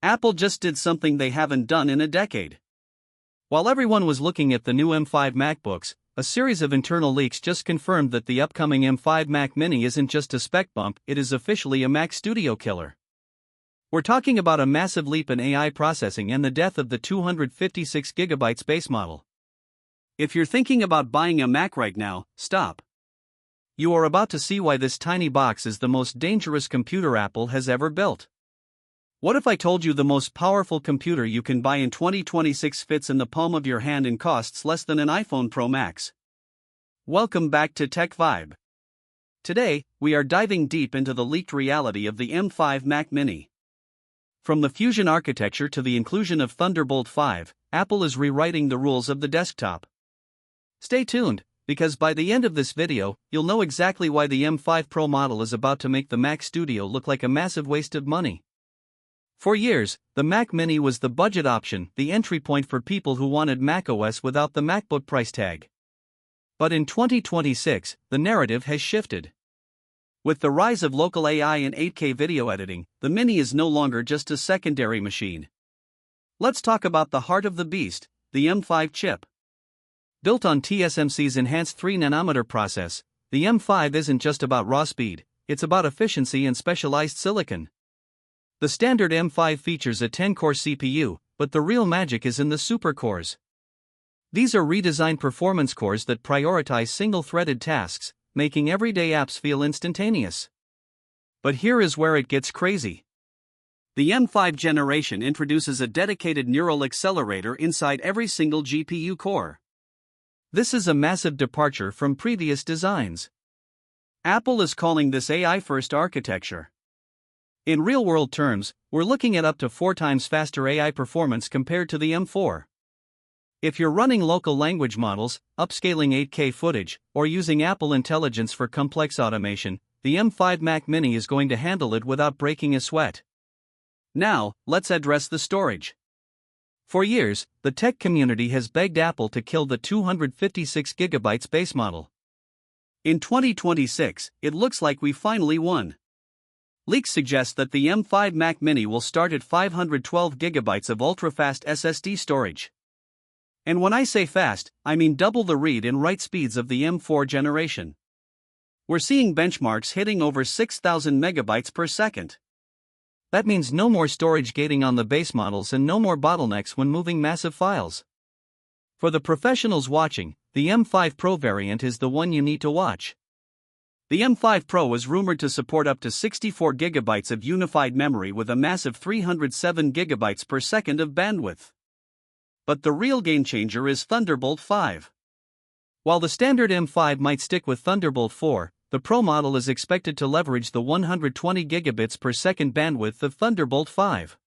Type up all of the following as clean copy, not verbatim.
Apple just did something they haven't done in a decade. While everyone was looking at the new M5 MacBooks, a series of internal leaks just confirmed that the upcoming M5 Mac Mini isn't just a spec bump, it is officially a Mac Studio killer. We're talking about a massive leap in AI processing and the death of the 256GB base model. If you're thinking about buying a Mac right now, stop. You are about to see why this tiny box is the most dangerous computer Apple has ever built. What if I told you the most powerful computer you can buy in 2026 fits in the palm of your hand and costs less than an iPhone Pro Max? Welcome back to Tech Vibe. Today, we are diving deep into the leaked reality of the M5 Mac Mini. From the Fusion architecture to the inclusion of Thunderbolt 5, Apple is rewriting the rules of the desktop. Stay tuned, because by the end of this video, you'll know exactly why the M5 Pro model is about to make the Mac Studio look like a massive waste of money. For years, the Mac Mini was the budget option, the entry point for people who wanted macOS without the MacBook price tag. But in 2026, the narrative has shifted. With the rise of local AI and 8K video editing, the Mini is no longer just a secondary machine. Let's talk about the heart of the beast, the M5 chip. Built on TSMC's enhanced 3nm process, the M5 isn't just about raw speed, it's about efficiency and specialized silicon. The standard M5 features a 10-core CPU, but the real magic is in the supercores. These are redesigned performance cores that prioritize single-threaded tasks, making everyday apps feel instantaneous. But here is where it gets crazy. The M5 generation introduces a dedicated neural accelerator inside every single GPU core. This is a massive departure from previous designs. Apple is calling this AI-first architecture. In real-world terms, we're looking at up to 4 times faster AI performance compared to the M4. If you're running local language models, upscaling 8K footage, or using Apple Intelligence for complex automation, the M5 Mac Mini is going to handle it without breaking a sweat. Now, let's address the storage. For years, the tech community has begged Apple to kill the 256GB base model. In 2026, it looks like we finally won. Leaks suggest that the M5 Mac Mini will start at 512GB of ultra-fast SSD storage. And when I say fast, I mean double the read and write speeds of the M4 generation. We're seeing benchmarks hitting over 6,000 megabytes per second. That means no more storage gating on the base models and no more bottlenecks when moving massive files. For the professionals watching, the M5 Pro variant is the one you need to watch. The M5 Pro is rumored to support up to 64GB of unified memory with a massive 307GB per second of bandwidth. But the real game changer is Thunderbolt 5. While the standard M5 might stick with Thunderbolt 4, the Pro model is expected to leverage the 120GB per second bandwidth of Thunderbolt 5.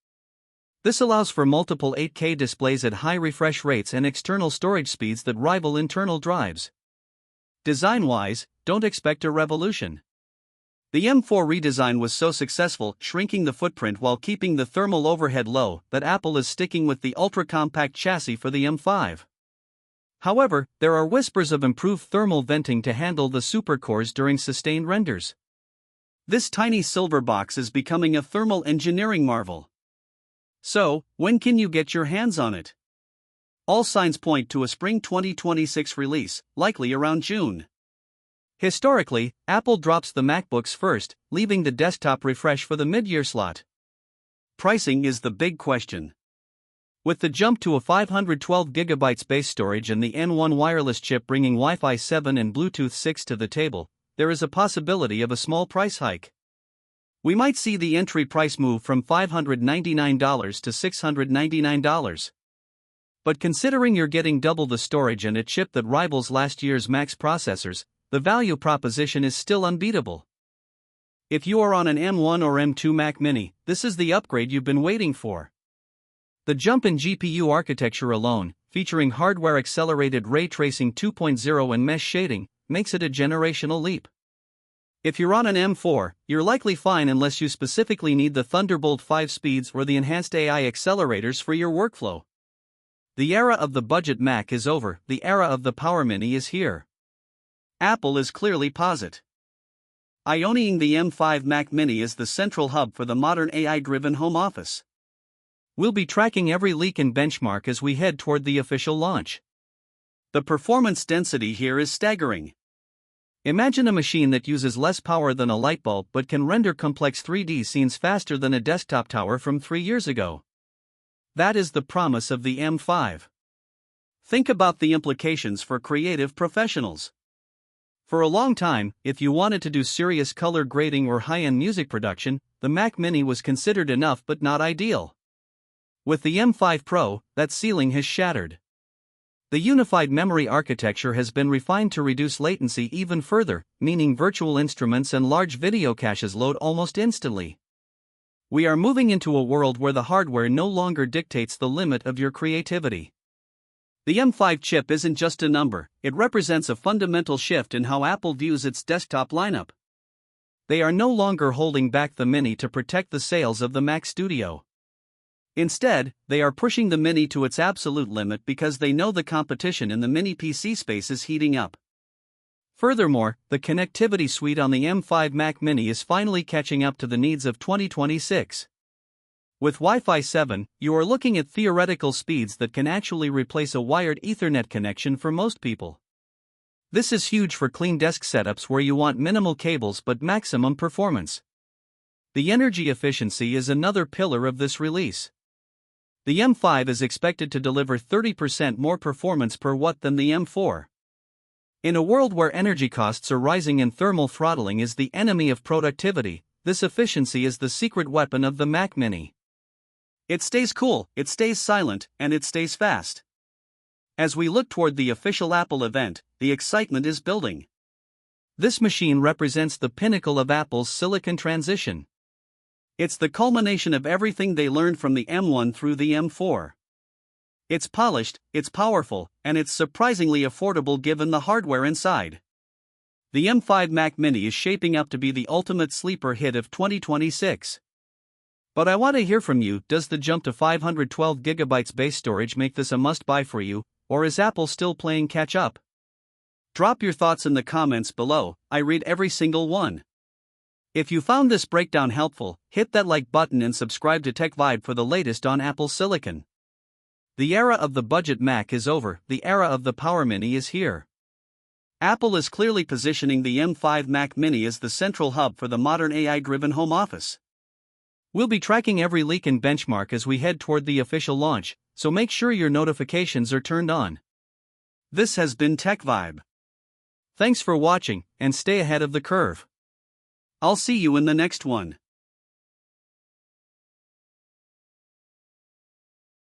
This allows for multiple 8K displays at high refresh rates and external storage speeds that rival internal drives. Design-wise, don't expect a revolution. The M4 redesign was so successful, shrinking the footprint while keeping the thermal overhead low, that Apple is sticking with the ultra-compact chassis for the M5. However, there are whispers of improved thermal venting to handle the supercores during sustained renders. This tiny silver box is becoming a thermal engineering marvel. So, when can you get your hands on it? All signs point to a spring 2026 release, likely around June. Historically, Apple drops the MacBooks first, leaving the desktop refresh for the mid-year slot. Pricing is the big question. With the jump to a 512GB base storage and the N1 wireless chip bringing Wi-Fi 7 and Bluetooth 6 to the table, there is a possibility of a small price hike. We might see the entry price move from $599 to $699. But considering you're getting double the storage and a chip that rivals last year's Max processors, the value proposition is still unbeatable. If you are on an M1 or M2 Mac Mini, this is the upgrade you've been waiting for. The jump in GPU architecture alone, featuring hardware-accelerated ray tracing 2.0 and mesh shading, makes it a generational leap. If you're on an M4, you're likely fine unless you specifically need the Thunderbolt 5 speeds or the enhanced AI accelerators for your workflow. The era of the budget Mac is over, the era of the Power Mini is here. Apple is clearly pioneering the M5 Mac Mini as the central hub for the modern AI-driven home office. We'll be tracking every leak and benchmark as we head toward the official launch. The performance density here is staggering. Imagine a machine that uses less power than a light bulb but can render complex 3D scenes faster than a desktop tower from 3 years ago. That is the promise of the M5. Think about the implications for creative professionals. For a long time, if you wanted to do serious color grading or high-end music production, the Mac Mini was considered enough but not ideal. With the M5 Pro, that ceiling has shattered. The unified memory architecture has been refined to reduce latency even further, meaning virtual instruments and large video caches load almost instantly. We are moving into a world where the hardware no longer dictates the limit of your creativity. The M5 chip isn't just a number, it represents a fundamental shift in how Apple views its desktop lineup. They are no longer holding back the Mini to protect the sales of the Mac Studio. Instead, they are pushing the Mini to its absolute limit because they know the competition in the Mini PC space is heating up. Furthermore, the connectivity suite on the M5 Mac Mini is finally catching up to the needs of 2026. With Wi-Fi 7, you are looking at theoretical speeds that can actually replace a wired Ethernet connection for most people. This is huge for clean desk setups where you want minimal cables but maximum performance. The energy efficiency is another pillar of this release. The M5 is expected to deliver 30% more performance per watt than the M4. In a world where energy costs are rising and thermal throttling is the enemy of productivity, this efficiency is the secret weapon of the Mac Mini. It stays cool, it stays silent, and it stays fast. As we look toward the official Apple event, the excitement is building. This machine represents the pinnacle of Apple's silicon transition. It's the culmination of everything they learned from the M1 through the M4. It's polished, it's powerful, and it's surprisingly affordable given the hardware inside. The M5 Mac Mini is shaping up to be the ultimate sleeper hit of 2026. But I want to hear from you. Does the jump to 512GB base storage make this a must-buy for you, or is Apple still playing catch-up? Drop your thoughts in the comments below, I read every single one. If you found this breakdown helpful, hit that like button and subscribe to Tech Vibe for the latest on Apple Silicon. The era of the budget Mac is over, the era of the Power Mini is here. Apple is clearly positioning the M5 Mac Mini as the central hub for the modern AI-driven home office. We'll be tracking every leak and benchmark as we head toward the official launch, so make sure your notifications are turned on. This has been Tech Vibe. Thanks for watching, and stay ahead of the curve. I'll see you in the next one.